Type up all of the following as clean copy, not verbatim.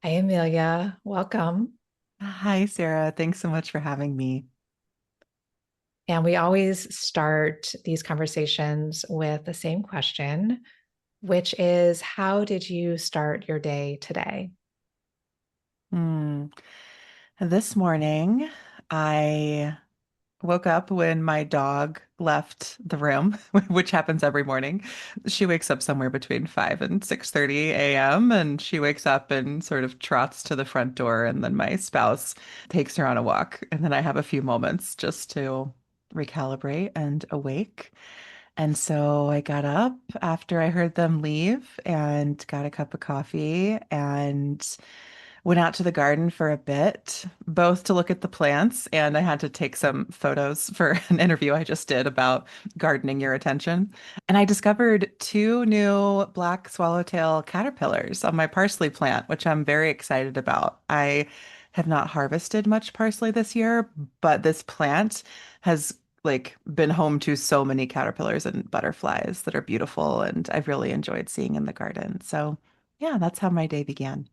Hi, Amelia. Welcome. Hi, Sarah. Thanks so much for having me. And we always start these conversations with the same question, which is, how did you start your day today? Hmm. This morning, I woke up when my dog left the room, which happens every morning. She wakes up somewhere between 5 and 6:30 a.m. and she wakes up and sort of trots to the front door, and then my spouse takes her on a walk. And then I have a few moments just to recalibrate and awake. And so I got up after I heard them leave and got a cup of coffee and went out to the garden for a bit, both to look at the plants, and I had to take some photos for an interview I just did about gardening your attention. And I discovered two new black swallowtail caterpillars on my parsley plant, which I'm very excited about. I have not harvested much parsley this year, but this plant has been home to so many caterpillars and butterflies that are beautiful and I've really enjoyed seeing in the garden. So, yeah, that's how my day began.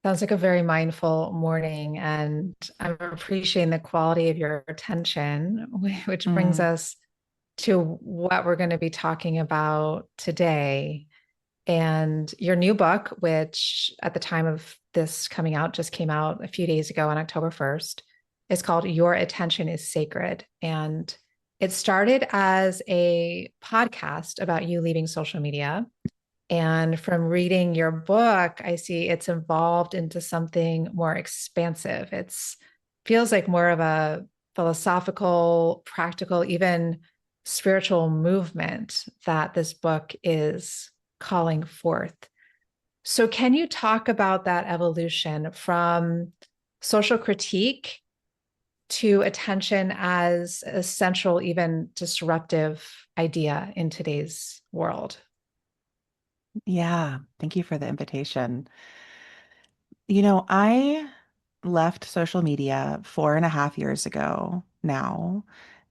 Sounds like a very mindful morning, and I'm appreciating the quality of your attention, which brings Mm. us to what we're going to be talking about today. And your new book, which at the time of this coming out, just came out a few days ago on October 1st, is called Your Attention is Sacred. And it started as a podcast about you leaving social media. And from reading your book, I see it's evolved into something more expansive. It's feels like more of a philosophical, practical, even spiritual movement that this book is calling forth. So, can you talk about that evolution from social critique to attention as a central, even disruptive idea in today's world? Yeah, thank you for the invitation. I left social media 4.5 years ago now.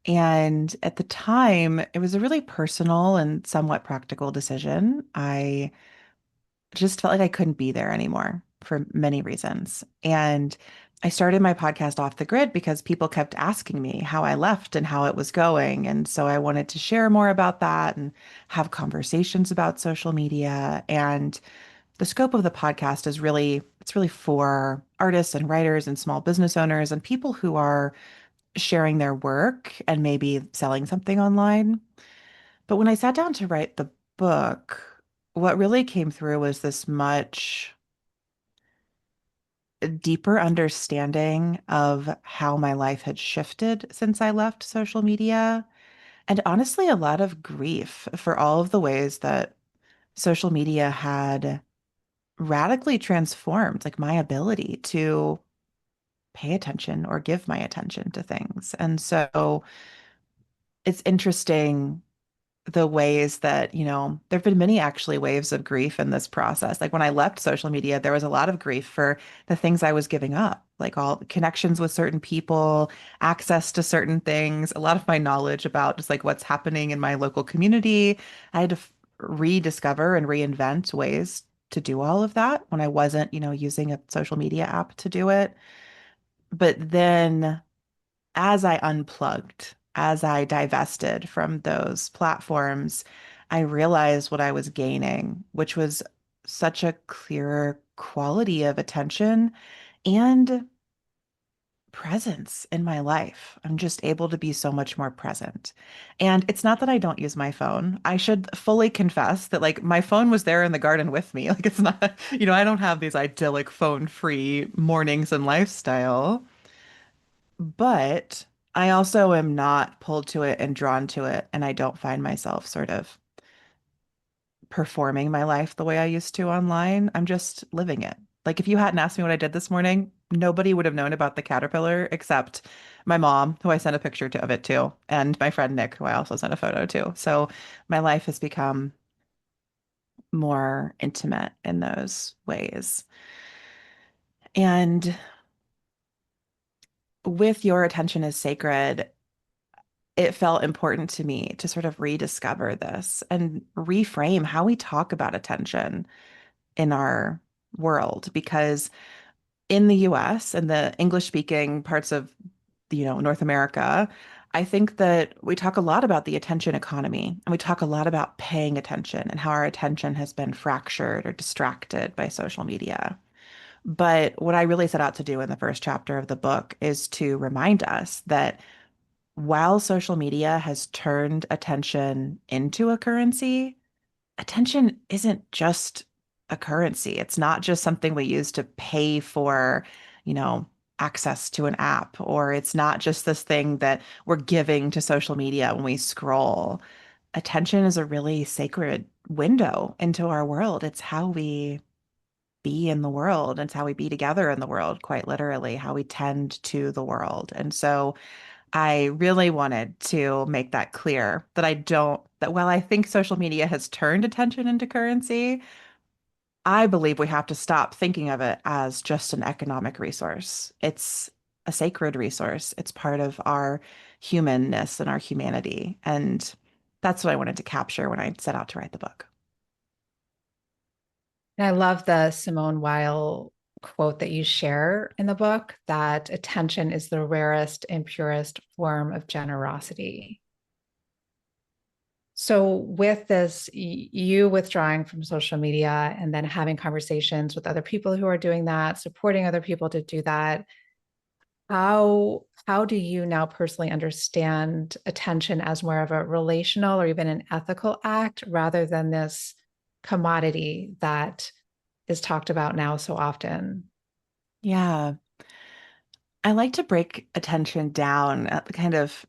And at the time, it was a really personal and somewhat practical decision. I just felt like I couldn't be there anymore for many reasons. And I started my podcast off the grid because people kept asking me how I left and how it was going. And so I wanted to share more about that and have conversations about social media. And the scope of the podcast is really for artists and writers and small business owners and people who are sharing their work and maybe selling something online. But when I sat down to write the book, what really came through was this much deeper understanding of how my life had shifted since I left social media. And honestly, a lot of grief for all of the ways that social media had radically transformed my ability to pay attention or give my attention to things. And so it's interesting the ways that, there have been many actually waves of grief in this process. Like when I left social media, there was a lot of grief for the things I was giving up, like all connections with certain people, access to certain things, a lot of my knowledge about just like what's happening in my local community. I had to rediscover and reinvent ways to do all of that when I wasn't, using a social media app to do it. But then as I unplugged, as I divested from those platforms, I realized what I was gaining, which was such a clearer quality of attention and presence in my life. I'm just able to be so much more present. And it's not that I don't use my phone. I should fully confess that my phone was there in the garden with me. Like it's not, I don't have these idyllic phone-free mornings and lifestyle. But I also am not pulled to it and drawn to it, and I don't find myself sort of performing my life the way I used to online. I'm just living it. Like if you hadn't asked me what I did this morning, nobody would have known about the caterpillar except my mom, who I sent a picture of it to, and my friend Nick, who I also sent a photo to. So my life has become more intimate in those ways. And with Your Attention is Sacred, it felt important to me to sort of rediscover this and reframe how we talk about attention. in our world because in the US and the English speaking parts of North America, I think that we talk a lot about the attention economy and we talk a lot about paying attention and how our attention has been fractured or distracted by social media. But what I really set out to do in the first chapter of the book is to remind us that while social media has turned attention into a currency, attention isn't just a currency. It's not just something we use to pay for, you know, access to an app, or it's not just this thing that we're giving to social media when we scroll. Attention is a really sacred window into our world. It's how we be in the world. It's how we be together in the world, quite literally, how we tend to the world. And so I really wanted to make that clear that that while I think social media has turned attention into currency, I believe we have to stop thinking of it as just an economic resource. It's a sacred resource. It's part of our humanness and our humanity. And that's what I wanted to capture when I set out to write the book. And I love the Simone Weil quote that you share in the book that attention is the rarest and purest form of generosity. So, with this, you withdrawing from social media and then having conversations with other people who are doing that, supporting other people to do that, how do you now personally understand attention as more of a relational or even an ethical act rather than this commodity that is talked about now so often? Yeah, I like to break attention down kind of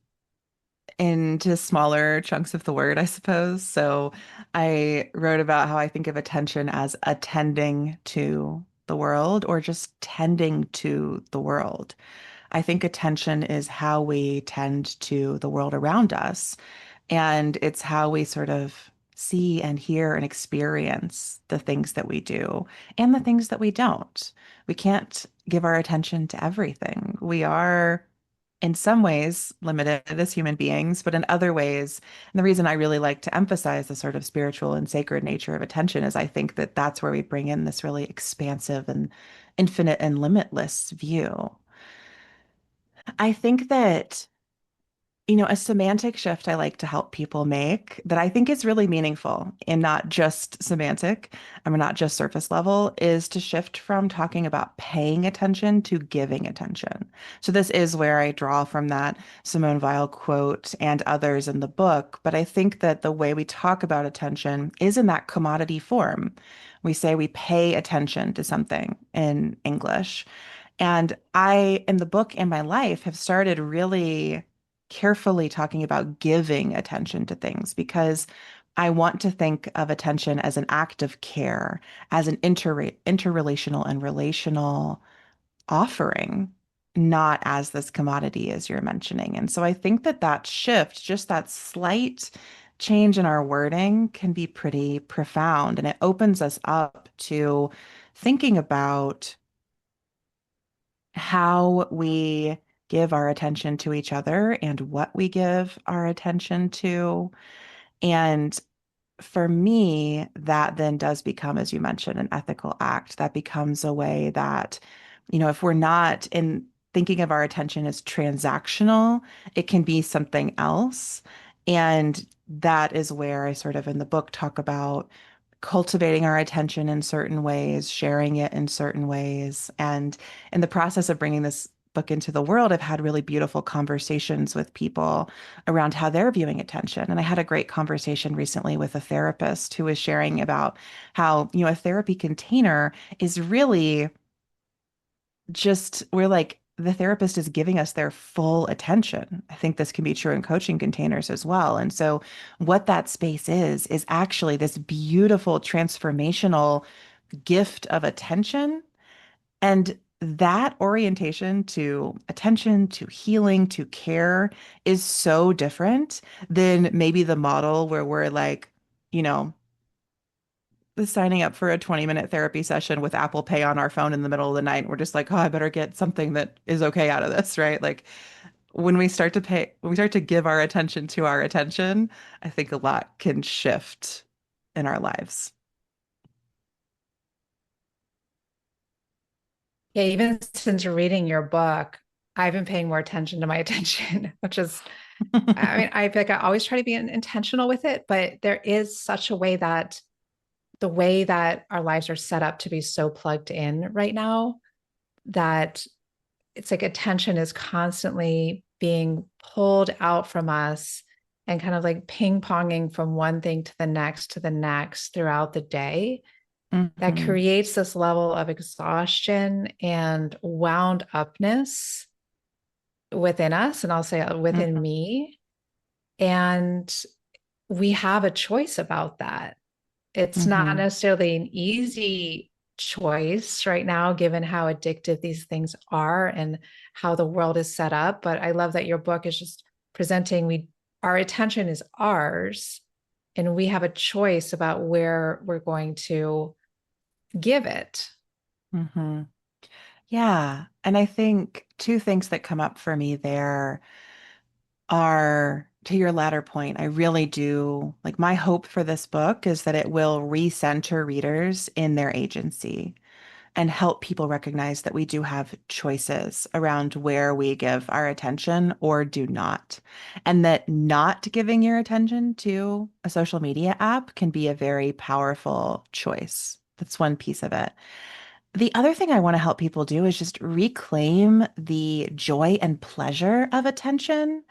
into smaller chunks of the word, I suppose. So I wrote about how I think of attention as attending to the world or just tending to the world. I think attention is how we tend to the world around us. And it's how we sort of see and hear and experience the things that we do and the things that we don't. We can't give our attention to everything. We are, in some ways, limited as human beings, but in other ways, and the reason I really like to emphasize the sort of spiritual and sacred nature of attention is I think that that's where we bring in this really expansive and infinite and limitless view. I think that a semantic shift I like to help people make that I think is really meaningful and not just semantic, I mean, not just surface level, is to shift from talking about paying attention to giving attention. So this is where I draw from that Simone Weil quote and others in the book. But I think that the way we talk about attention is in that commodity form. We say we pay attention to something in English. And I, in the book and my life, have started really carefully talking about giving attention to things because I want to think of attention as an act of care, as an interrelational and relational offering, not as this commodity as you're mentioning. And so I think that that shift, just that slight change in our wording, can be pretty profound. And it opens us up to thinking about how we give our attention to each other and what we give our attention to. And for me, that then does become, as you mentioned, an ethical act. That becomes a way that, if we're not in thinking of our attention as transactional, it can be something else. And that is where I sort of in the book talk about cultivating our attention in certain ways, sharing it in certain ways. And in the process of bringing this book into the world, I've had really beautiful conversations with people around how they're viewing attention. And I had a great conversation recently with a therapist who was sharing about how, a therapy container is really just, we're like, the therapist is giving us their full attention. I think this can be true in coaching containers as well. And so, what that space is actually this beautiful transformational gift of attention. And that orientation to attention, to healing, to care is so different than maybe the model where we're like, you know, signing up for a 20-minute therapy session with Apple Pay on our phone in the middle of the night. And we're just like, oh, I better get something that is okay out of this, right? Like when we start to give our attention to our attention, I think a lot can shift in our lives. Yeah, even since reading your book, I've been paying more attention to my attention, which is, I mean, I feel like I always try to be intentional with it, but there is such a way that the way that our lives are set up to be so plugged in right now that it's like attention is constantly being pulled out from us and kind of like ping ponging from one thing to the next throughout the day that Hmm. creates this level of exhaustion and wound upness within us. And I'll say within Hmm. me. And we have a choice about that. It's not Hmm. necessarily an easy choice right now, given how addictive these things are and how the world is set up. But I love that your book is just presenting our attention is ours, and we have a choice about where we're going to give it. Hmm. Yeah. And I think two things that come up for me there are to your latter point. I really do like my hope for this book is that it will recenter readers in their agency and help people recognize that we do have choices around where we give our attention or do not. And that not giving your attention to a social media app can be a very powerful choice. That's one piece of it. The other thing I want to help people do is just reclaim the joy and pleasure of attention.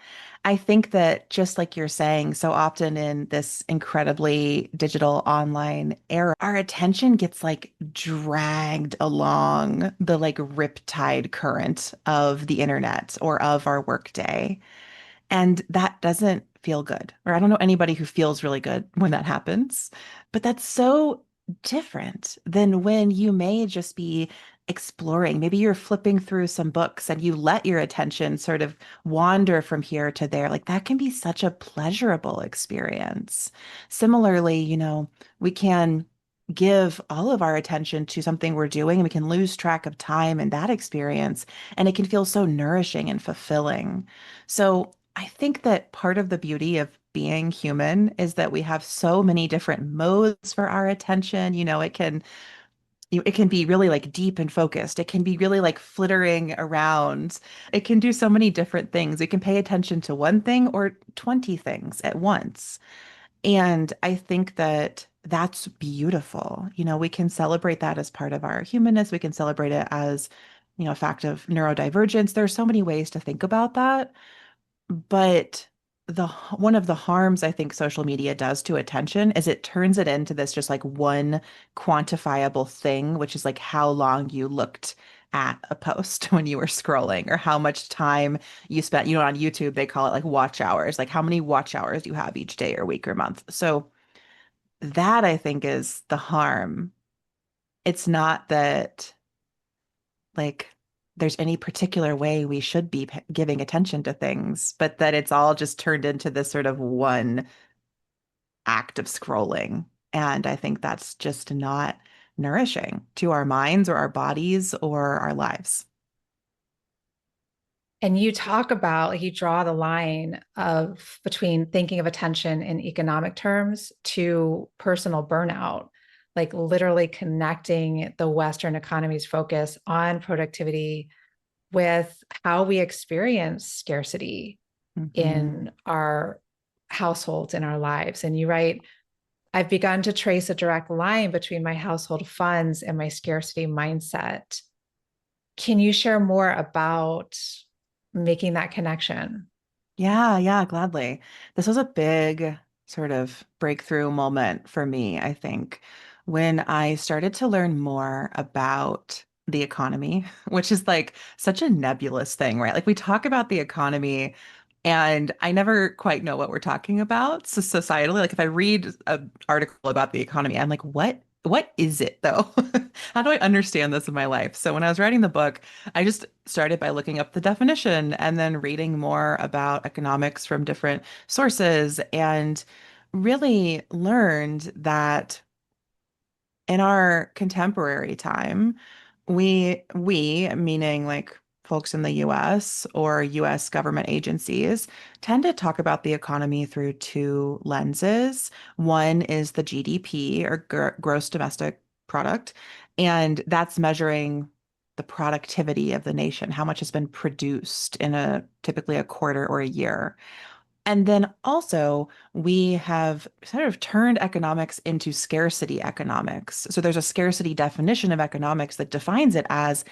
I think that just like you're saying, so often in this incredibly digital online era, our attention gets like dragged along the like riptide current of the internet or of our workday. And that doesn't feel good. Or I don't know anybody who feels really good when that happens. But that's so different than when you may just be exploring. Maybe you're flipping through some books and you let your attention sort of wander from here to there. Like that can be such a pleasurable experience. Similarly, we can give all of our attention to something we're doing and we can lose track of time in that experience. And it can feel so nourishing and fulfilling. So I think that part of the beauty of being human is that we have so many different modes for our attention. It can be really like deep and focused. It can be really like flittering around. It can do so many different things. It can pay attention to one thing or 20 things at once. And I think that that's beautiful. We can celebrate that as part of our humanness. We can celebrate it as, a fact of neurodivergence. There are so many ways to think about that. But one of the harms I think social media does to attention is it turns it into this just like one quantifiable thing, which is like how long you looked at a post when you were scrolling or how much time you spent, on YouTube, they call it like watch hours, like how many watch hours you have each day or week or month. So that I think is the harm. It's not that like there's any particular way we should be giving attention to things, but that it's all just turned into this sort of one act of scrolling. And I think that's just not nourishing to our minds or our bodies or our lives. And you talk about, like, you draw the line of between thinking of attention in economic terms to personal burnout, like literally connecting the Western economy's focus on productivity with how we experience scarcity Hmm. in our households, in our lives. And you write, I've begun to trace a direct line between my household funds and my scarcity mindset. Can you share more about making that connection? Yeah, yeah, gladly. This was a big sort of breakthrough moment for me, I think, when I started to learn more about the economy, which is like such a nebulous thing, right? Like we talk about the economy and I never quite know what we're talking about. So societally, like if I read an article about the economy, I'm like, what is it though? How do I understand this in my life? So when I was writing the book, I just started by looking up the definition and then reading more about economics from different sources and really learned that in our contemporary time, we meaning like folks in the US or US government agencies tend to talk about the economy through two lenses. One is the GDP or gross domestic product, and that's measuring the productivity of the nation, how much has been produced in a typically a quarter or a year. And then also, we have sort of turned economics into scarcity economics. So there's a scarcity definition of economics that defines it as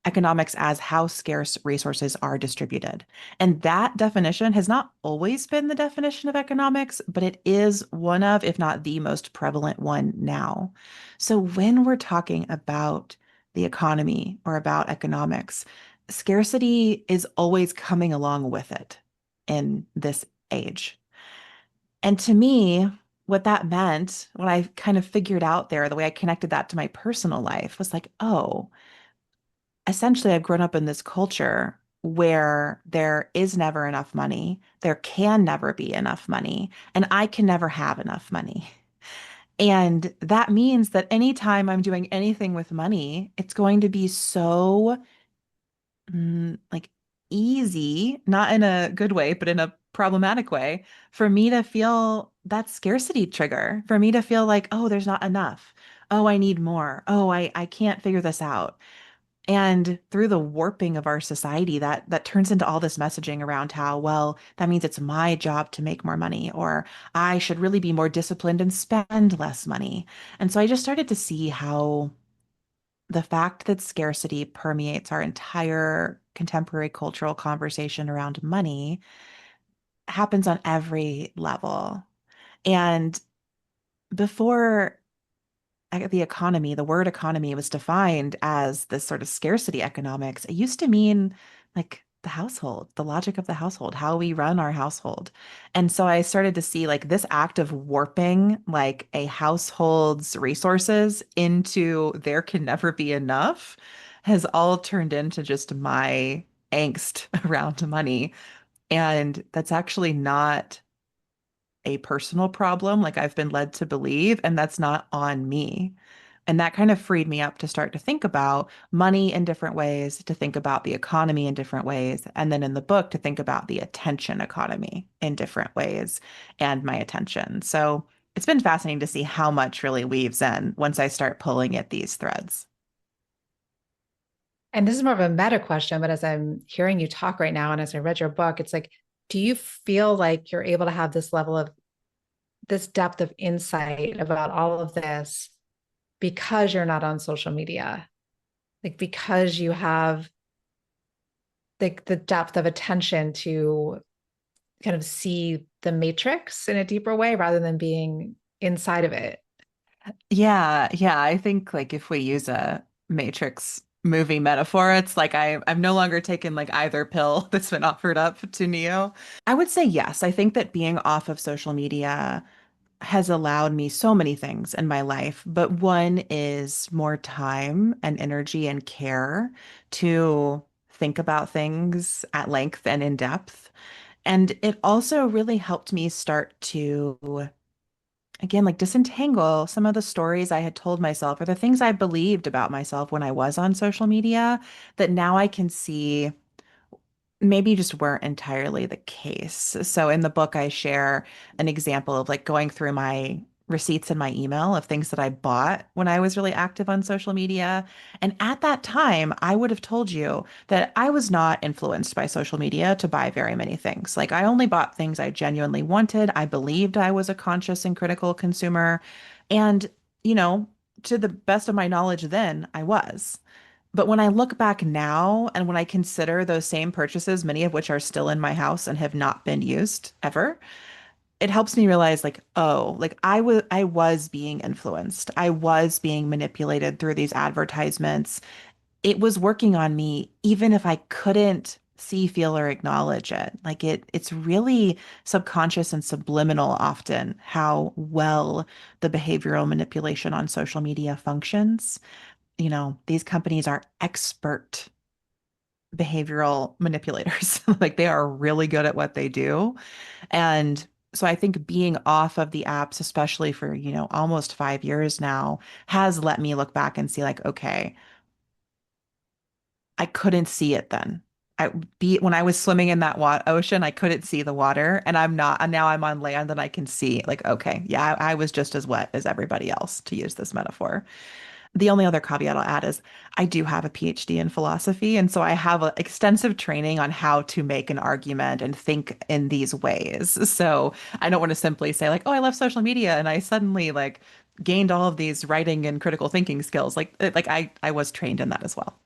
economics as how scarce resources are distributed. And that definition has not always been the definition of economics, but it is one of, if not the most prevalent one now. So when we're talking about the economy or about economics, scarcity is always coming along with it in this age. And to me, what that meant, what I kind of figured out there, the way I connected that to my personal life was like, oh, essentially I've grown up in this culture where there is never enough money, there can never be enough money, and I can never have enough money. And that means that anytime I'm doing anything with money, it's going to be so like easy, not in a good way, but in a problematic way, for me to feel that scarcity trigger, for me to feel like, oh, there's not enough. Oh, I need more. Oh, I can't figure this out. And through the warping of our society, that turns into all this messaging around how, well, that means it's my job to make more money, or I should really be more disciplined and spend less money. And so I just started to see how the fact that scarcity permeates our entire contemporary cultural conversation around money happens on every level. And before the economy, the word economy was defined as this sort of scarcity economics. It used to mean like the household, the logic of the household, how we run our household. And so I started to see like this act of warping like a household's resources into there can never be enough has all turned into just my angst around money. And that's actually not a personal problem like I've been led to believe, and that's not on me. And that kind of freed me up to start to think about money in different ways, to think about the economy in different ways, and then in the book to think about the attention economy in different ways and my attention. So it's been fascinating to see how much really weaves in once I start pulling at these threads. And this is more of a meta question, but as I'm hearing you talk right now, and as I read your book, it's like, do you feel like you're able to have this level of this depth of insight about all of this because you're not on social media? Like because you have the depth of attention to kind of see the matrix in a deeper way rather than being inside of it. Yeah, yeah. I think like if we use a Matrix movie metaphor, it's like I've no longer taken like either pill that's been offered up to Neo. I would say yes. I think that being off of social media has allowed me so many things in my life, but one is more time and energy and care to think about things at length and in depth. And it also really helped me start to again, like disentangle some of the stories I had told myself or the things I believed about myself when I was on social media that now I can see maybe just weren't entirely the case. So in the book, I share an example of like going through my receipts in my email of things that I bought when I was really active on social media. And at that time, I would have told you that I was not influenced by social media to buy very many things. Like I only bought things I genuinely wanted. I believed I was a conscious and critical consumer. And, you know, to the best of my knowledge then, I was. But when I look back now and when I consider those same purchases, many of which are still in my house and have not been used ever, it helps me realize like, oh, like I was being influenced. I was being manipulated through these advertisements. It was working on me even if I couldn't see, feel, or acknowledge it. Like it's really subconscious and subliminal often how well the behavioral manipulation on social media functions. These companies are expert behavioral manipulators. Like they are really good at what they do. And so I think being off of the apps, especially for, almost 5 years now, has let me look back and see like, okay, I couldn't see it then. When I was swimming in that ocean, I couldn't see the water, and I'm not, and now I'm on land and I can see like, okay, yeah, I was just as wet as everybody else, to use this metaphor. The only other caveat I'll add is I do have a PhD in philosophy, and so I have extensive training on how to make an argument and think in these ways. So I don't want to simply say like, "Oh, I left social media and I suddenly like gained all of these writing and critical thinking skills." Like I was trained in that as well.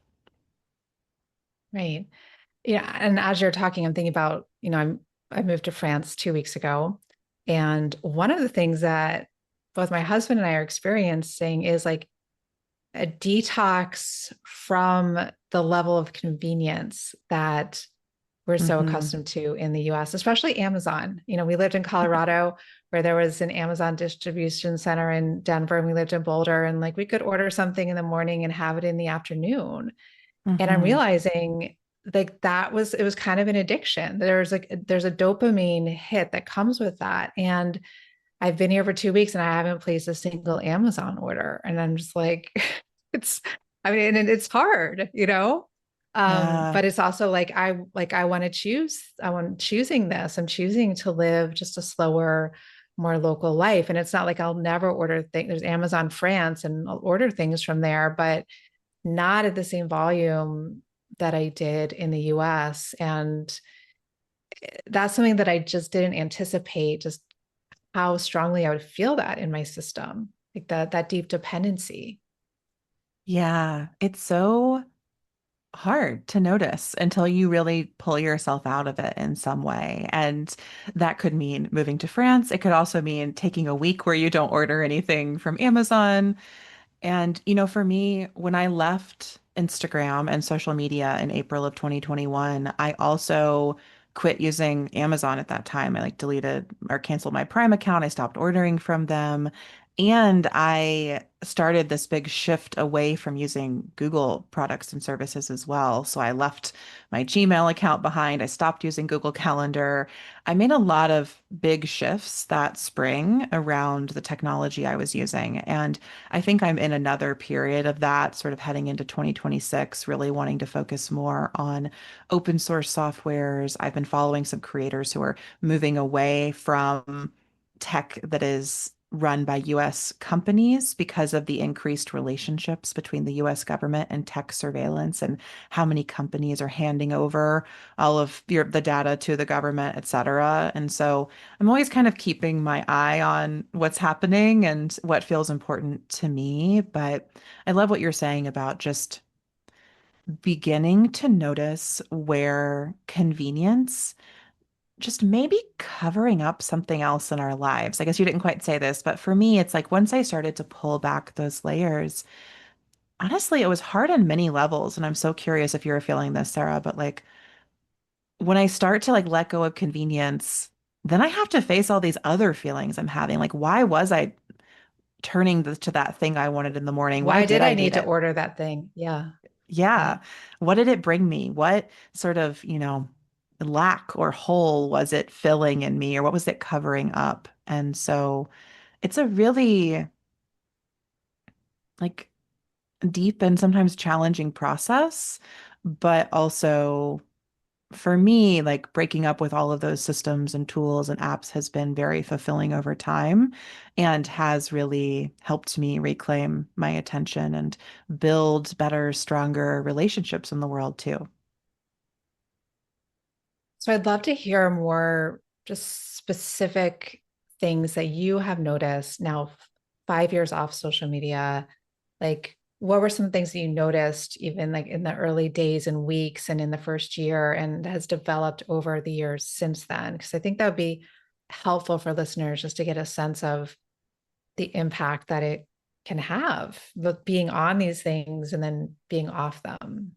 Right. Yeah. And as you're talking, I'm thinking about, I moved to France 2 weeks ago. And one of the things that both my husband and I are experiencing is like a detox from the level of convenience that we're so Hmm. accustomed to in the US, especially Amazon. We lived in Colorado where there was an Amazon distribution center in Denver, and we lived in Boulder, and like we could order something in the morning and have it in the afternoon. And I'm Hmm. realizing like it was kind of an addiction. There's a dopamine hit that comes with that. And I've been here for 2 weeks and I haven't placed a single Amazon order. And I'm just like, it's, I mean, and it's hard, you know? Yeah. But it's also like I want to choose, I want choosing this. I'm choosing to live just a slower, more local life. And it's not like I'll never order things. There's Amazon France and I'll order things from there, but not at the same volume that I did in the US. And that's something that I just didn't anticipate, just how strongly I would feel that in my system, like that deep dependency. Yeah. It's so hard to notice until you really pull yourself out of it in some way. And that could mean moving to France. It could also mean taking a week where you don't order anything from Amazon. And, for me, when I left Instagram and social media in April of 2021, I also quit using Amazon at that time. I like deleted or canceled my Prime account. I stopped ordering from them. And I started this big shift away from using Google products and services as well. So I left my Gmail account behind. I stopped using Google Calendar. I made a lot of big shifts that spring around the technology I was using. And I think I'm in another period of that, sort of heading into 2026, really wanting to focus more on open source softwares. I've been following some creators who are moving away from tech that is run by US companies because of the increased relationships between the US government and tech surveillance and how many companies are handing over all of the data to the government, et cetera. And so I'm always kind of keeping my eye on what's happening and what feels important to me. But I love what you're saying about just beginning to notice where convenience just maybe covering up something else in our lives. I guess you didn't quite say this, but for me, it's like once I started to pull back those layers, honestly, it was hard on many levels. And I'm so curious if you're feeling this, Sarah, but like when I start to like let go of convenience, then I have to face all these other feelings I'm having. Like, why was I turning to that thing I wanted in the morning? Why Why did did I I need need to it? order that thing? Yeah. Yeah. Right. What did it bring me? What sort of, lack or hole was it filling in me, or what was it covering up? And so it's a really like deep and sometimes challenging process, but also for me, like breaking up with all of those systems and tools and apps has been very fulfilling over time and has really helped me reclaim my attention and build better, stronger relationships in the world too. So I'd love to hear more just specific things that you have noticed now, 5 years off social media. Like, what were some things that you noticed even like in the early days and weeks and in the first year and has developed over the years since then? Because I think that would be helpful for listeners just to get a sense of the impact that it can have, both being on these things and then being off them.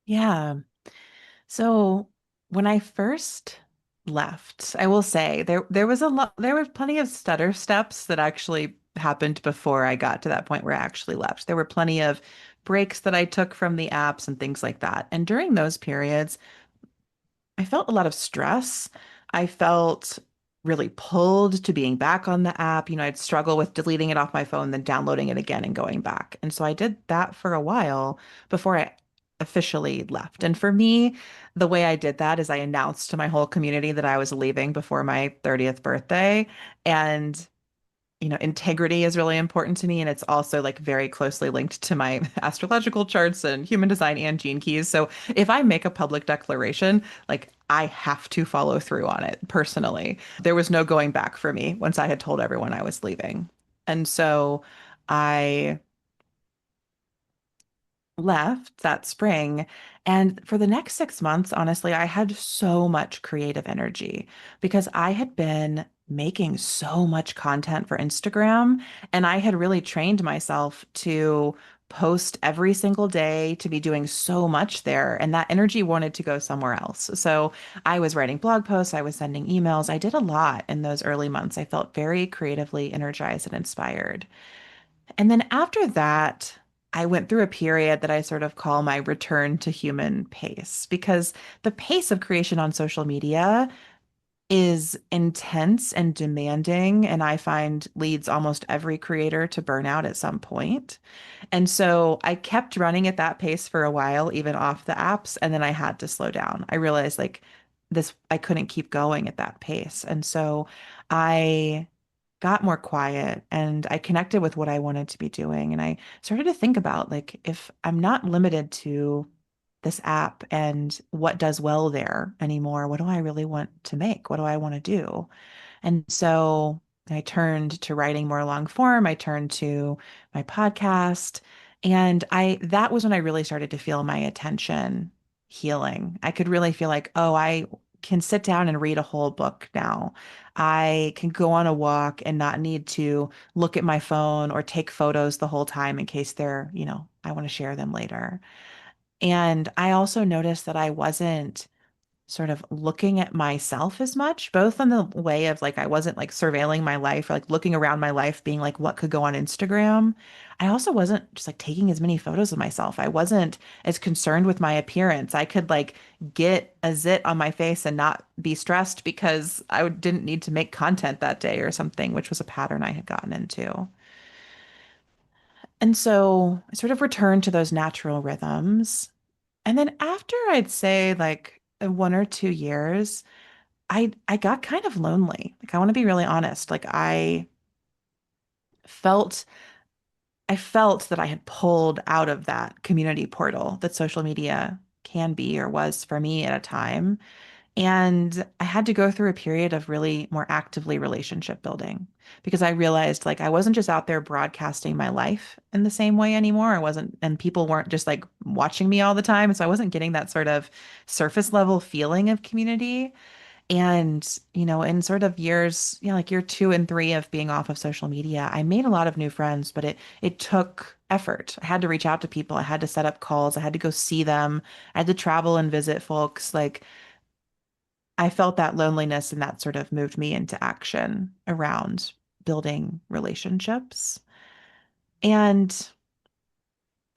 Yeah. So when I first left, I will say there was a lot there were plenty of stutter steps that actually happened before I got to that point where I actually left. There were plenty of breaks that I took from the apps and things like that. And during those periods, I felt a lot of stress. I felt really pulled to being back on the app. I'd struggle with deleting it off my phone, then downloading it again and going back. And so I did that for a while before I officially left. And for me, the way I did that is I announced to my whole community that I was leaving before my 30th birthday. And integrity is really important to me. And it's also like very closely linked to my astrological charts and human design and gene keys. So if I make a public declaration, like I have to follow through on it personally. There was no going back for me once I had told everyone I was leaving. And so I left that spring. And for the next 6 months, honestly, I had so much creative energy because I had been making so much content for Instagram and I had really trained myself to post every single day, to be doing so much there. And that energy wanted to go somewhere else. So I was writing blog posts, I was sending emails. I did a lot in those early months. I felt very creatively energized and inspired. And then after that, I went through a period that I sort of call my return to human pace because the pace of creation on social media is intense and demanding, and I find leads almost every creator to burnout at some point. And so I kept running at that pace for a while, even off the apps, and then I had to slow down. I realized like I couldn't keep going at that pace. And so I got more quiet and I connected with what I wanted to be doing. And I started to think about like, if I'm not limited to this app and what does well there anymore, what do I really want to make? What do I want to do? And so I turned to writing more long form. I turned to my podcast. And that was when I really started to feel my attention healing. I could really feel like, oh, I can sit down and read a whole book now. I can go on a walk and not need to look at my phone or take photos the whole time in case I want to share them later. And I also noticed that I wasn't sort of looking at myself as much, both in the way of like I wasn't like surveilling my life or like looking around my life, being like, what could go on Instagram. I also wasn't just like taking as many photos of myself. I wasn't as concerned with my appearance. I could like get a zit on my face and not be stressed because didn't need to make content that day or something, which was a pattern I had gotten into. And so I sort of returned to those natural rhythms. And then after I'd say like 1 or 2 years, I got kind of lonely. Like I want to be really honest. Like felt I felt that I had pulled out of that community portal that social media can be or was for me at a time. And I had to go through a period of really more actively relationship building because I realized like I wasn't just out there broadcasting my life in the same way anymore. I wasn't, and people weren't just like watching me all the time. So I wasn't getting that sort of surface level feeling of community. And, in sort of years, like year 2 and 3 of being off of social media, I made a lot of new friends, but it took effort. I had to reach out to people. I had to set up calls. I had to go see them. I had to travel and visit folks. Like I felt that loneliness and that sort of moved me into action around building relationships. And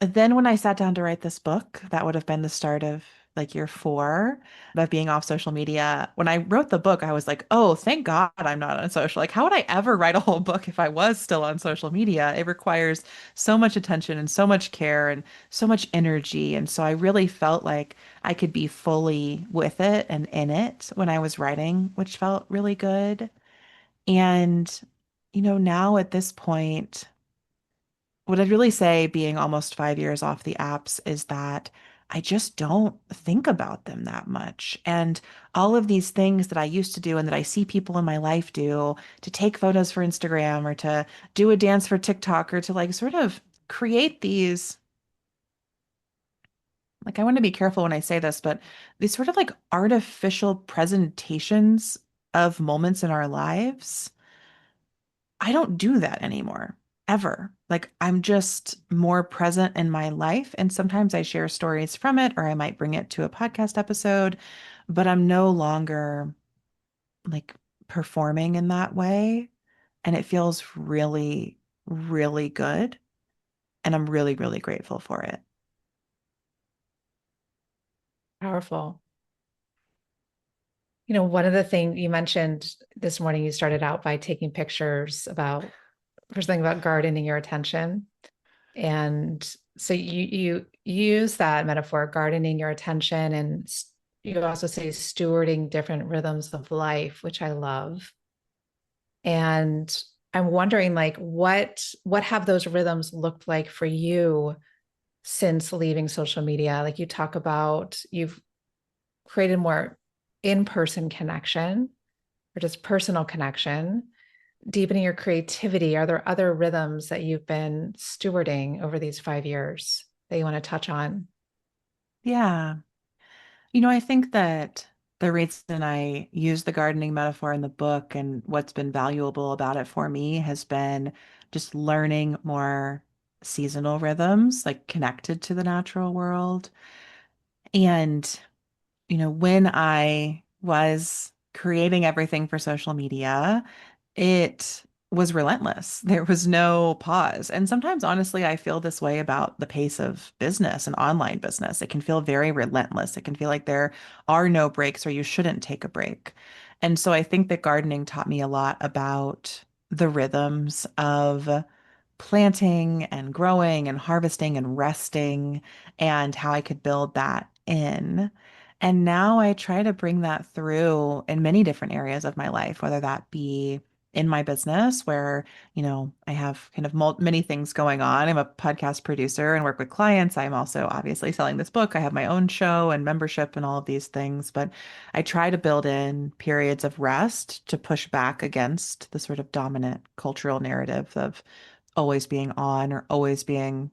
then when I sat down to write this book, that would have been the start of like year 4 of being off social media. When I wrote the book, I was like, oh, thank God I'm not on social. Like, how would I ever write a whole book if I was still on social media? It requires so much attention and so much care and so much energy. And so I really felt like I could be fully with it and in it when I was writing, which felt really good. And, now at this point, what I'd really say, being almost 5 years off the apps, is that I just don't think about them that much. And all of these things that I used to do and that I see people in my life do, to take photos for Instagram or to do a dance for TikTok or to like sort of create these, like, I want to be careful when I say this, but these sort of like artificial presentations of moments in our lives. I don't do that anymore, ever. Like I'm just more present in my life. And sometimes I share stories from it, or I might bring it to a podcast episode, but I'm no longer like performing in that way. And it feels really, really good. And I'm really, really grateful for it. Powerful. One of the things you mentioned this morning, you started out by taking pictures about first thing about gardening your attention. And so you use that metaphor, gardening your attention, and you also say stewarding different rhythms of life, which I love. And I'm wondering like what have those rhythms looked like for you since leaving social media? Like you talk about you've created more in-person connection or just personal connection, deepening your creativity. Are there other rhythms that you've been stewarding over these 5 years that you want to touch on? Yeah. I think that the reason I use the gardening metaphor in the book and what's been valuable about it for me has been just learning more seasonal rhythms, like connected to the natural world. And when I was creating everything for social media, it was relentless. There was no pause. And sometimes, honestly, I feel this way about the pace of business and online business. It can feel very relentless. It can feel like there are no breaks or you shouldn't take a break. And so I think that gardening taught me a lot about the rhythms of planting and growing and harvesting and resting and how I could build that in. And now I try to bring that through in many different areas of my life, whether that be in my business, where, I have kind of many things going on. I'm a podcast producer and work with clients. I'm also obviously selling this book. I have my own show and membership and all of these things, but I try to build in periods of rest to push back against the sort of dominant cultural narrative of always being on or always doing.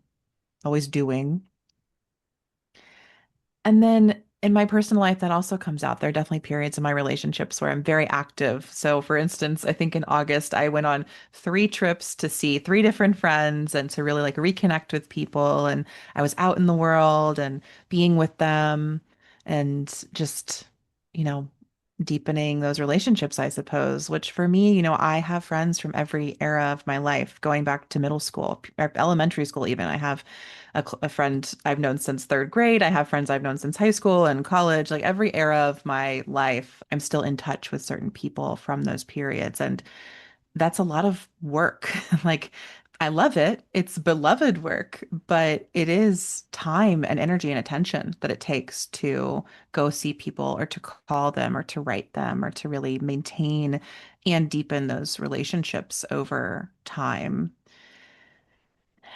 And then in my personal life, that also comes out. There are definitely periods in my relationships where I'm very active. So, for instance, I think in August, I went on 3 trips to see 3 different friends and to really like reconnect with people. And I was out in the world and being with them and just, you know, deepening those relationships, I suppose, which for me, I have friends from every era of my life, going back to middle school, or elementary school, even. I have a friend I've known since third grade. I have friends I've known since high school and college. Like every era of my life, I'm still in touch with certain people from those periods. And that's a lot of work. Like, I love it. It's beloved work, but it is time and energy and attention that it takes to go see people or to call them or to write them or to really maintain and deepen those relationships over time.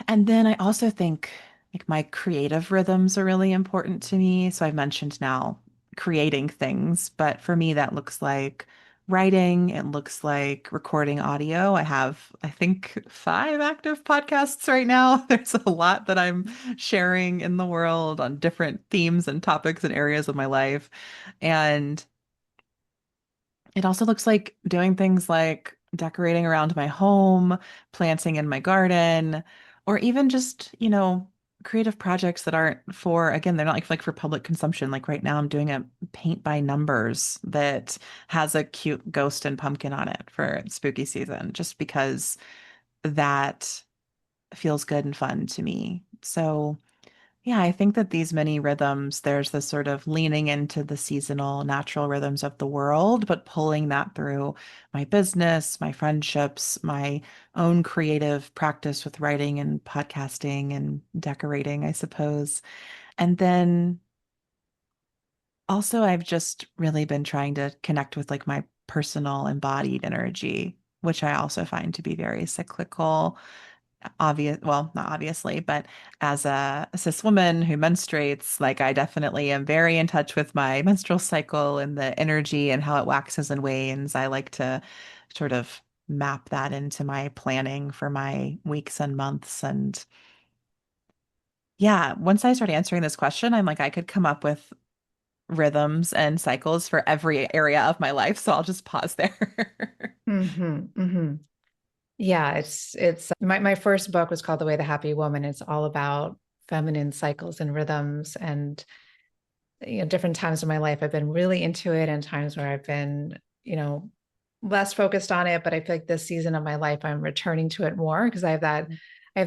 And then I also think like my creative rhythms are really important to me. So I've mentioned now creating things, but for me, that looks like writing. It looks like recording audio. I have, I think, 5 active podcasts right now. There's a lot that I'm sharing in the world on different themes and topics and areas of my life. And it also looks like doing things like decorating around my home, planting in my garden, or even just, creative projects that aren't for, again, they're not like for public consumption. Like right now, I'm doing a paint by numbers that has a cute ghost and pumpkin on it for spooky season, just because that feels good and fun to me. So, yeah, I think that these many rhythms, there's this sort of leaning into the seasonal, natural rhythms of the world, but pulling that through my business, my friendships, my own creative practice with writing and podcasting and decorating, I suppose. And then also, I've just really been trying to connect with like my personal embodied energy, which I also find to be very cyclical. Well, not obviously, but as a cis woman who menstruates, like I definitely am very in touch with my menstrual cycle and the energy and how it waxes and wanes. I like to sort of map that into my planning for my weeks and months. And yeah, once I start answering this question, I'm like, I could come up with rhythms and cycles for every area of my life. So I'll just pause there. Hmm. Yeah, it's my first book was called The Way the Happy Woman. It's all about feminine cycles and rhythms and different times in my life I've been really into it and times where I've been, less focused on it, but I feel like this season of my life I'm returning to it more because I have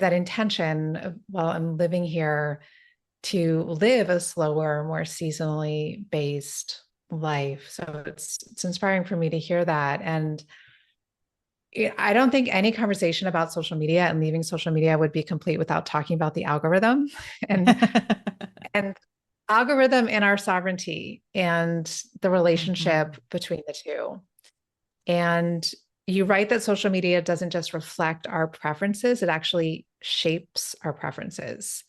that intention of, while I'm living here to live a slower, more seasonally based life. So it's inspiring for me to hear that. And I don't think any conversation about social media and leaving social media would be complete without talking about the algorithm and and algorithm and our sovereignty and the Mhm. relationship between the two. And you write that social media doesn't just reflect our preferences, it actually shapes our preferences.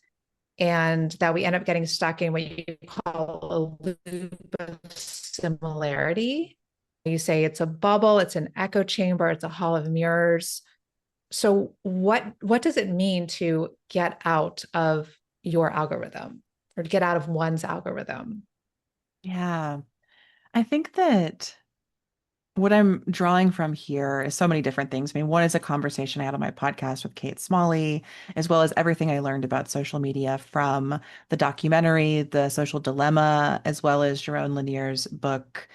And that we end up getting stuck in what you call a loop of similarity. You say it's a bubble, it's an echo chamber, it's a hall of mirrors. So what does it mean to get out of your algorithm or to get out of one's algorithm? Yeah. I think that what I'm drawing from here is so many different things. I mean, one is a conversation I had on my podcast with Kate Smalley, as well as everything I learned about social media from the documentary, The Social Dilemma, as well as Jerome Lanier's book,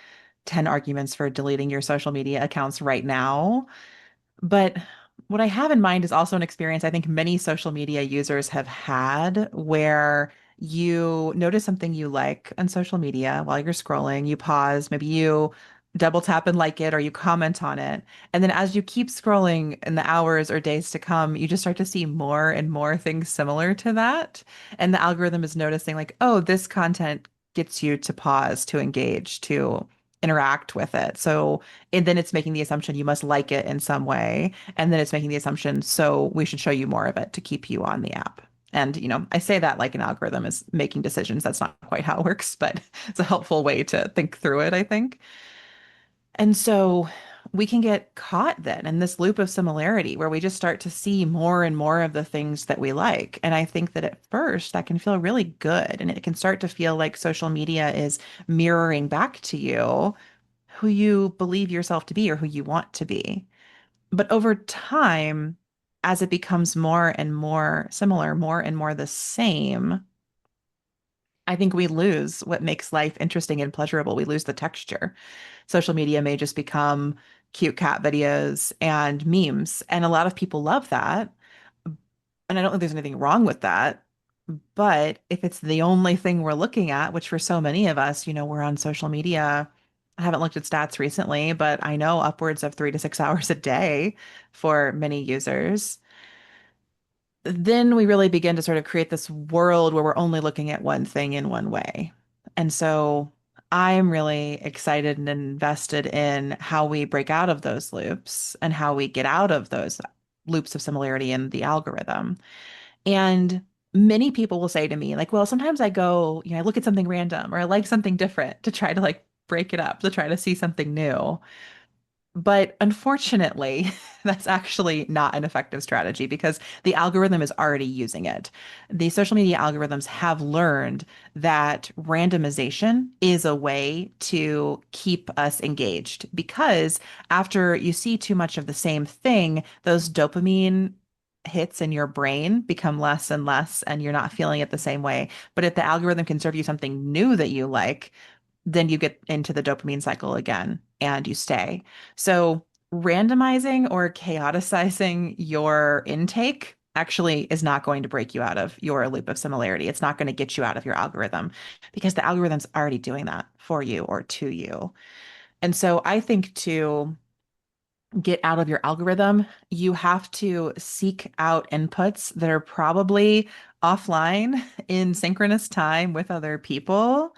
10 Arguments for Deleting Your Social Media Accounts Right Now. But what I have in mind is also an experience I think many social media users have had where you notice something you like on social media while you're scrolling, you pause, maybe you double tap and like it or you comment on it. And then as you keep scrolling in the hours or days to come, you just start to see more and more things similar to that. And the algorithm is noticing, like, oh, this content gets you to pause, to engage, to interact with it. So and then it's making the assumption you must like it in some way. And then it's making the assumption, so we should show you more of it to keep you on the app. And, I say that like an algorithm is making decisions. That's not quite how it works, but it's a helpful way to think through it, I think. And so we can get caught then in this loop of similarity where we just start to see more and more of the things that we like. And I think that at first that can feel really good. And it can start to feel like social media is mirroring back to you who you believe yourself to be or who you want to be. But over time, as it becomes more and more similar, more and more the same, I think we lose what makes life interesting and pleasurable. We lose the texture. Social media may just become cute cat videos and memes. And a lot of people love that. And I don't think there's anything wrong with that. But if it's the only thing we're looking at, which for so many of us, we're on social media. I haven't looked at stats recently, but I know upwards of 3 to 6 hours a day for many users. Then we really begin to sort of create this world where we're only looking at one thing in one way. And so I'm really excited and invested in how we break out of those loops and how we get out of those loops of similarity in the algorithm. And many people will say to me, like, well, sometimes I go, I look at something random or I like something different to try to like break it up, to try to see something new. But unfortunately, that's actually not an effective strategy because the algorithm is already using it. The social media algorithms have learned that randomization is a way to keep us engaged because after you see too much of the same thing, those dopamine hits in your brain become less and less, and you're not feeling it the same way. But if the algorithm can serve you something new that you like, then you get into the dopamine cycle again and you stay. So randomizing or chaoticizing your intake actually is not going to break you out of your loop of similarity. It's not going to get you out of your algorithm because the algorithm's already doing that for you or to you. And so I think to get out of your algorithm, you have to seek out inputs that are probably offline in synchronous time with other people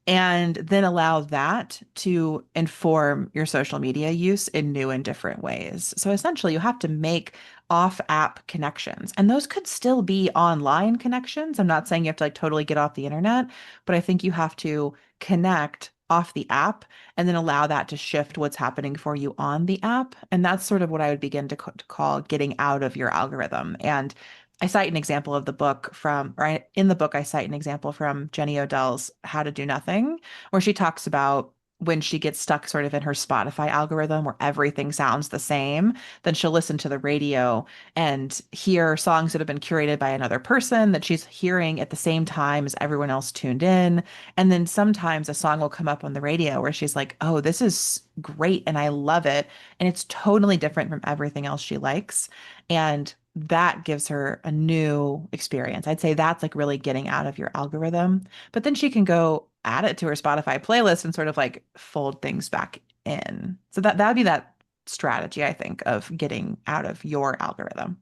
and then allow that to inform your social media use in new and different ways. So essentially, you have to make off app connections, and those could still be online connections. I'm not saying you have to like totally get off the internet, but I think you have to connect off the app and then allow that to shift what's happening for you on the app. And that's sort of what I would begin to call getting out of your algorithm. And I cite an example of the book from, in the book, I cite an example from Jenny Odell's How to Do Nothing, where she talks about when she gets stuck sort of in her Spotify algorithm where everything sounds the same, then she'll listen to the radio and hear songs that have been curated by another person that she's hearing at the same time as everyone else tuned in. And then sometimes a song will come up on the radio where she's like, oh, this is great and I love it. And it's totally different from everything else she likes. And that gives her a new experience. I'd say that's like really getting out of your algorithm. But then she can go add it to her Spotify playlist and sort of like fold things back in. So that would be that strategy, I think, of getting out of your algorithm.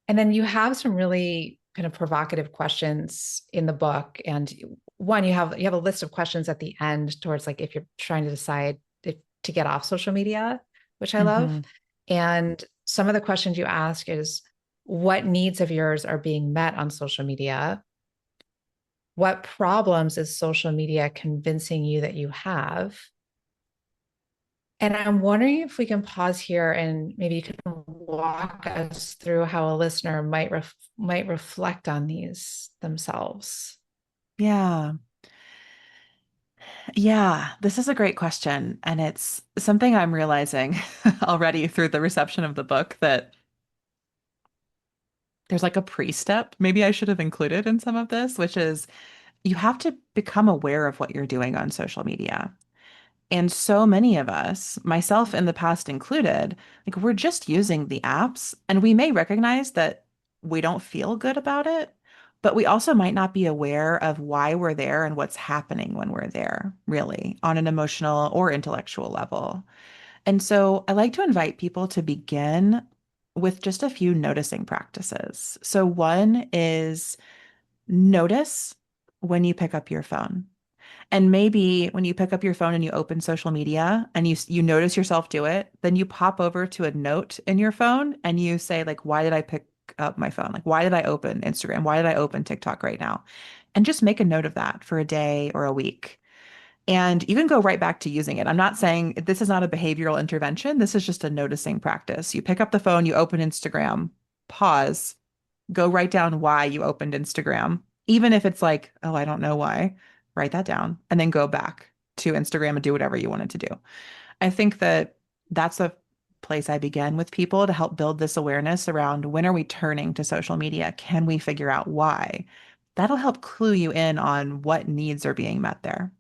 And then you have some really kind of provocative questions in the book. And one, you have a list of questions at the end towards like if you're trying to decide if to get off social media, which I love. Hmm. And some of the questions you ask is what needs of yours are being met on social media? What problems is social media convincing you that you have? And I'm wondering if we can pause here and maybe you can walk us through how a listener might reflect on these themselves. Yeah. Yeah, this is a great question. And it's something I'm realizing already through the reception of the book that there's like a pre-step maybe I should have included in some of this, which is you have to become aware of what you're doing on social media. And so many of us, myself in the past included, like we're just using the apps and we may recognize that we don't feel good about it, but we also might not be aware of why we're there and what's happening when we're there, really, on an emotional or intellectual level. And so I like to invite people to begin with just a few noticing practices. So one is notice when you pick up your phone. And maybe when you pick up your phone and you open social media and you notice yourself do it, then you pop over to a note in your phone and you say like, why did I pick up my phone? Like, why did I open Instagram? Why did I open TikTok right now? And just make a note of that for a day or a week. And you can go right back to using it. I'm not saying this is not a behavioral intervention. This is just a noticing practice. You pick up the phone, you open Instagram, pause, go write down why you opened Instagram. Even if it's like, oh, I don't know why, write that down and then go back to Instagram and do whatever you wanted to do. I think that that's a place I begin with people to help build this awareness around when are we turning to social media? Can we figure out why? That'll help clue you in on what needs are being met there.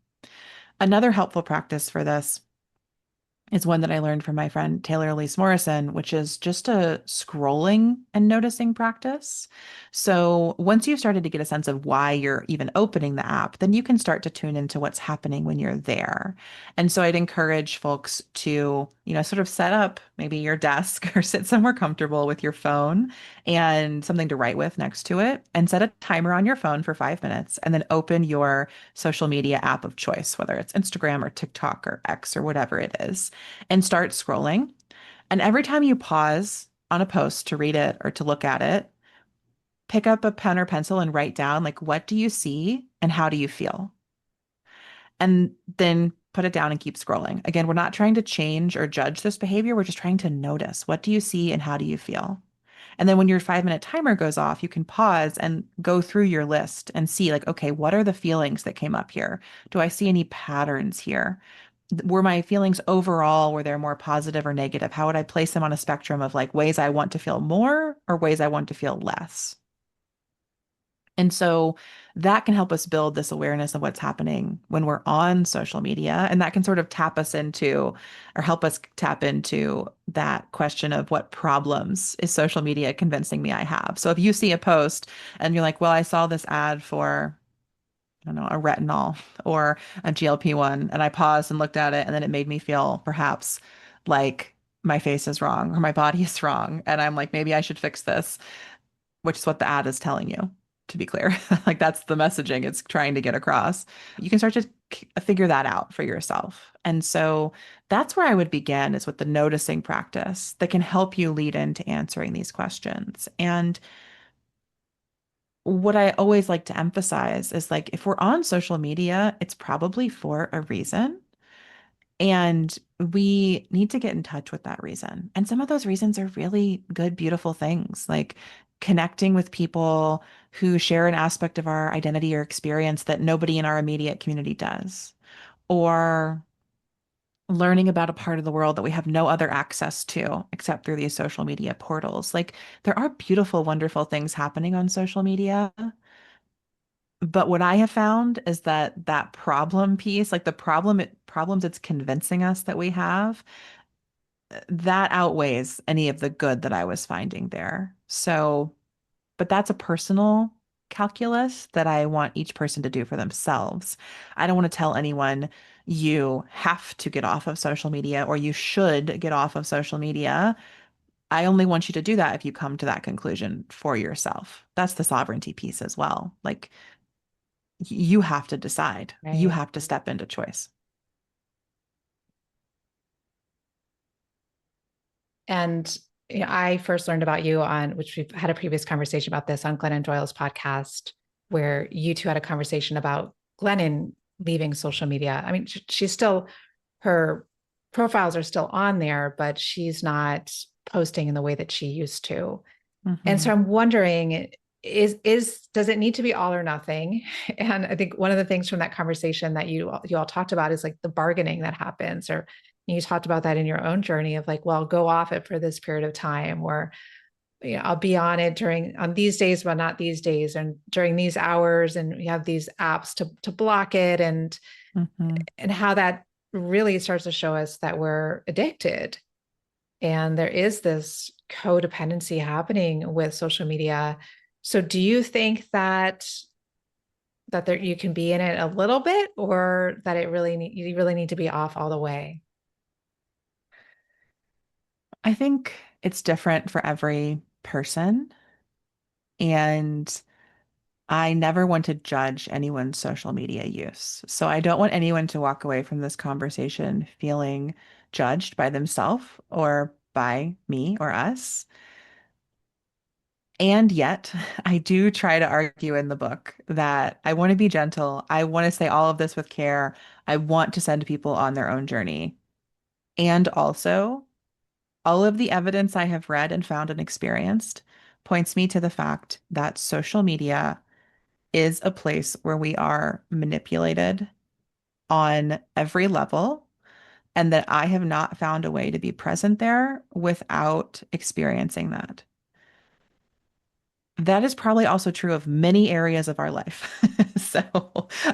Another helpful practice for this is one that I learned from my friend Taylor Elise Morrison, which is just a scrolling and noticing practice. So once you've started to get a sense of why you're even opening the app, then you can start to tune into what's happening when you're there. And so I'd encourage folks to, sort of set up maybe your desk or sit somewhere comfortable with your phone and something to write with next to it and set a timer on your phone for 5 minutes and then open your social media app of choice, whether it's Instagram or TikTok or X or whatever it is and start scrolling. And every time you pause on a post to read it or to look at it, pick up a pen or pencil and write down, like, what do you see and how do you feel? And then put it down and keep scrolling. Again, we're not trying to change or judge this behavior. We're just trying to notice what do you see and how do you feel? And then when your 5 minute timer goes off, you can pause and go through your list and see, like, okay, what are the feelings that came up here? Do I see any patterns here? Were my feelings overall, were they more positive or negative? How would I place them on a spectrum of like ways I want to feel more or ways I want to feel less? And so that can help us build this awareness of what's happening when we're on social media. And that can sort of tap us into or help us tap into that question of what problems is social media convincing me I have. So if you see a post and you're like, well, I saw this ad for, I don't know, a retinol or a GLP-1, and I paused and looked at it, and then it made me feel perhaps like my face is wrong or my body is wrong. And I'm like, maybe I should fix this, which is what the ad is telling you, to be clear. Like that's the messaging it's trying to get across. You can start to figure that out for yourself. And so that's where I would begin is with the noticing practice that can help you lead into answering these questions. And what I always like to emphasize is like if we're on social media, it's probably for a reason. And we need to get in touch with that reason. And some of those reasons are really good, beautiful things, like connecting with people who share an aspect of our identity or experience that nobody in our immediate community does, or learning about a part of the world that we have no other access to except through these social media portals. Like there are beautiful, wonderful things happening on social media. But what I have found is that that problem piece, like the problems it's convincing us that we have, that outweighs any of the good that I was finding there. So, but that's a personal calculus that I want each person to do for themselves. I don't want to tell anyone you have to get off of social media or you should get off of social media. I only want you to do that if you come to that conclusion for yourself. That's the sovereignty piece as well. Like You have to decide. You Right. have to step into choice. And I first learned about you on, which we've had a previous conversation about this on Glennon Doyle's podcast, where you two had a conversation about Glennon leaving social media. I mean, she's still, her profiles are still on there, but she's not posting in the way that she used to. And so Hmm. I'm wondering, does it need to be all or nothing? And I think one of the things from that conversation that you all talked about is like the bargaining that happens, or you talked about that in your own journey of like, well, go off it for this period of time, or I'll be on it during on these days, but not these days, and during these hours, and we have these apps to block it, Hmm. and how that really starts to show us that we're addicted, and there is this codependency happening with social media. So do you think that there you can be in it a little bit, or that you really need to be off all the way? I think it's different for every person. And I never want to judge anyone's social media use. So I don't want anyone to walk away from this conversation feeling judged by themselves or by me or us. And yet, I do try to argue in the book that I want to be gentle. I want to say all of this with care. I want to send people on their own journey. And also, all of the evidence I have read and found and experienced points me to the fact that social media is a place where we are manipulated on every level, and that I have not found a way to be present there without experiencing that. That is probably also true of many areas of our life. So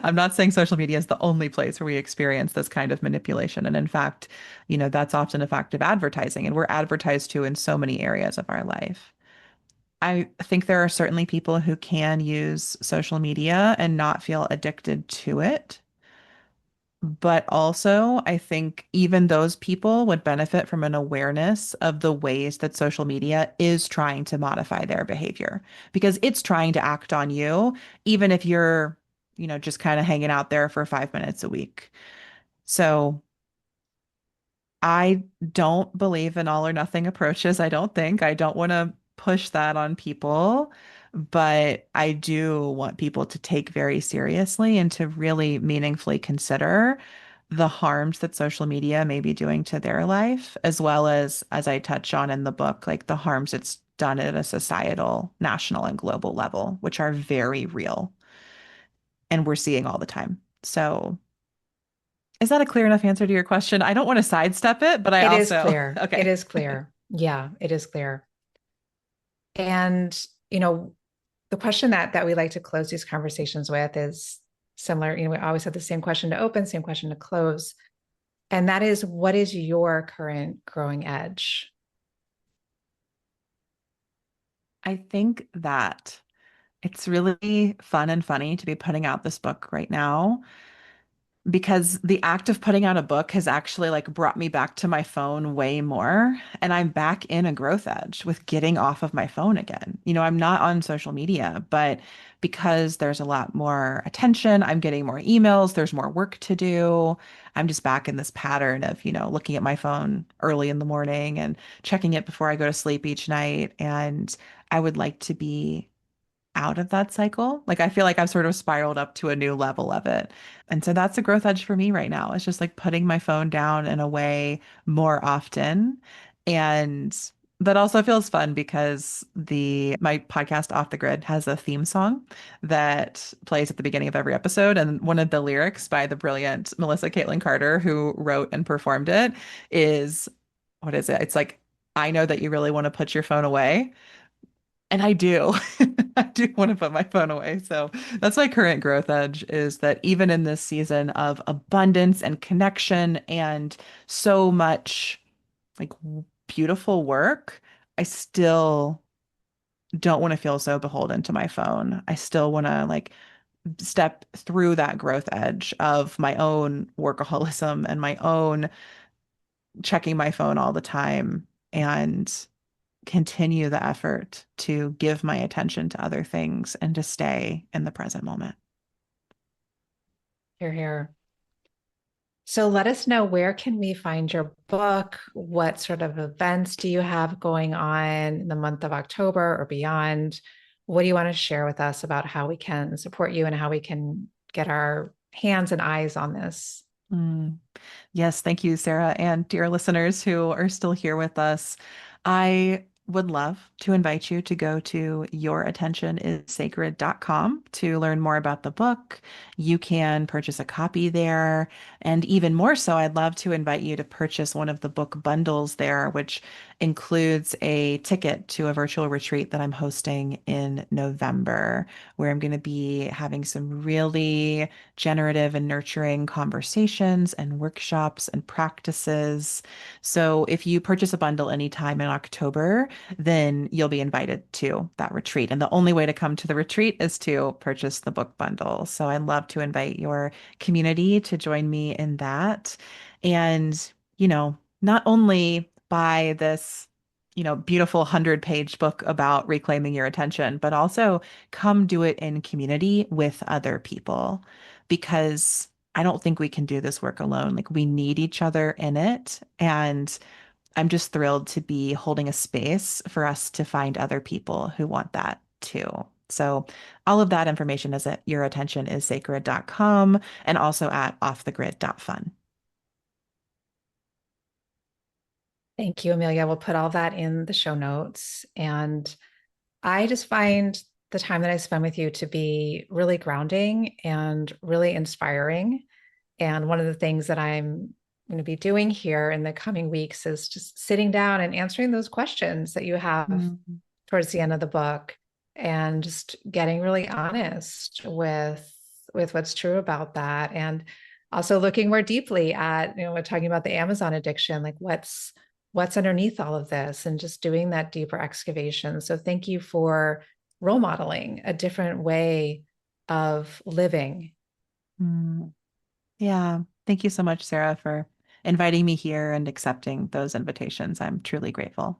I'm not saying social media is the only place where we experience this kind of manipulation. And in fact, that's often a fact of advertising, and we're advertised to in so many areas of our life. I think there are certainly people who can use social media and not feel addicted to it. But also, I think even those people would benefit from an awareness of the ways that social media is trying to modify their behavior because it's trying to act on you, even if you're, just kind of hanging out there for 5 minutes a week. So I don't believe in all or nothing approaches. I don't think. I don't want to push that on people, but I do want people to take very seriously and to really meaningfully consider the harms that social media may be doing to their life, as well as I touch on in the book, like the harms it's done at a societal, national, and global level, which are very real and we're seeing all the time. So is that a clear enough answer to your question? I don't want to sidestep it, but I It is also, clear. It okay. is clear. Yeah, it is clear. And, the question that we like to close these conversations with is similar. We always have the same question to open, same question to close. And that is, what is your current growing edge? I think that it's really fun and funny to be putting out this book right now because the act of putting out a book has actually like brought me back to my phone way more. And I'm back in a growth edge with getting off of my phone again. I'm not on social media, but because there's a lot more attention, I'm getting more emails, there's more work to do. I'm just back in this pattern of, looking at my phone early in the morning and checking it before I go to sleep each night. And I would like to be out of that cycle. Like I feel like I've sort of spiraled up to a new level of it. And so that's a growth edge for me right now. It's just like putting my phone down and away more often. And that also feels fun because the my podcast Off the Grid has a theme song that plays at the beginning of every episode. And one of the lyrics by the brilliant Melissa Caitlin Carter, who wrote and performed it, is what is it? It's like, I know that you really want to put your phone away. And I do. I do want to put my phone away. So that's my current growth edge is that even in this season of abundance and connection and so much like beautiful work, I still don't want to feel so beholden to my phone. I still want to like step through that growth edge of my own workaholism and my own checking my phone all the time and continue the effort to give my attention to other things and to stay in the present moment. Here, here. So let us know, where can we find your book? What sort of events do you have going on in the month of October or beyond? What do you want to share with us about how we can support you and how we can get our hands and eyes on this? Mm. Yes, thank you, Sarah, and dear listeners who are still here with us. I would love to invite you to go to yourattentionissacred.com to learn more about the book. You can purchase a copy there. And even more so, I'd love to invite you to purchase one of the book bundles there, which includes a ticket to a virtual retreat that I'm hosting in November, where I'm going to be having some really generative and nurturing conversations and workshops and practices. So if you purchase a bundle anytime in October, then you'll be invited to that retreat. And the only way to come to the retreat is to purchase the book bundle. So I'd love to invite your community to join me in that. And, not only buy this beautiful 100-page book about reclaiming your attention, but also come do it in community with other people because I don't think we can do this work alone. Like we need each other in it. And I'm just thrilled to be holding a space for us to find other people who want that too. So all of that information is at yourattentionissacred.com and also at offthegrid.fun. Thank you, Amelia. We'll put all that in the show notes. And I just find the time that I spend with you to be really grounding and really inspiring. And one of the things that I'm going to be doing here in the coming weeks is just sitting down and answering those questions that you have Mm, towards the end of the book and just getting really honest with what's true about that, and also looking more deeply at, we're talking about the Amazon addiction, like what's underneath all of this, and just doing that deeper excavation. So thank you for role modeling a different way of living. mm. Yeah. Thank you so much, Sarah, for inviting me here and accepting those invitations. I'm truly grateful.